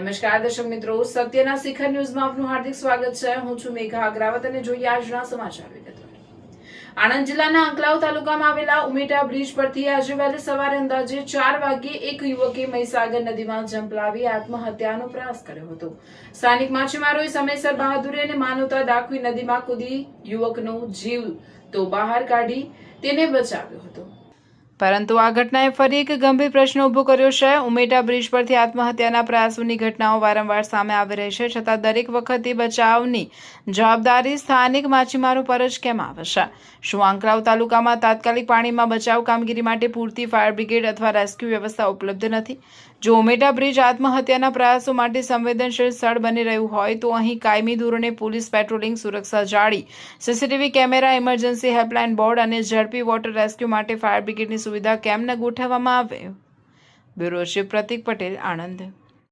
નમસ્કાર દર્શક મિત્રો, સત્યના શિખર ન્યૂઝમાં આપનું હાર્દિક સ્વાગત છે. હું છું મેઘા અગ્રાવત અને જોઈએ આજના સમાચાર વિગતવાર. આણંદ જિલ્લાના અંકલાવ તાલુકામાં આવેલા ઉમેટા બ્રિજ પરથી આજે વહેલી સવારે અંદાજે 4 વાગ્યે એક યુવકે મહીસાગર નદીમાં ઝંપલાવી આત્મહત્યાનો પ્રયાસ કર્યો હતો. સ્થાનિક માછીમારોએ સમયસર બહાદુરી અને માનવતા દાખવી નદીમાં કૂદી યુવકનો જીવ તો બહાર કાઢી તેને બચાવ્યો હતો. પરંતુ આ ઘટનાએ ફરી એક ગંભીર પ્રશ્ન ઉભો કર્યો છે. ઉમેટા બ્રિજ પરથી આત્મહત્યાના પ્રયાસોની ઘટનાઓ વારંવાર સામે આવી રહી છે, છતાં દરેક વખતે બચાવની જવાબદારી સ્થાનિક માછીમારો પર જ કેમ આવે છે? શું અંકલાવ તાલુકામાં તાત્કાલિક પાણીમાં બચાવ કામગીરી માટે પૂરતી ફાયર બ્રિગેડ અથવા રેસ્ક્યુ વ્યવસ્થા ઉપલબ્ધ નથી? જો ઉમેટા બ્રિજ આત્મહત્યાના પ્રયાસો માટે સંવેદનશીલ સ્થળ બની રહ્યું હોય તો અહીં કાયમી ધોરણે પોલીસ પેટ્રોલિંગ, સુરક્ષા જાળી, CCTV camera, emergency helpline board અને ઝડપી વોટર રેસ્ક્યુ માટે ફાયર બ્રિગેડની સુવિધા કેમ ન ગોઠવવામાં આવે? બ્યુરો ચીફ પ્રતિક પટેલ, આણંદ.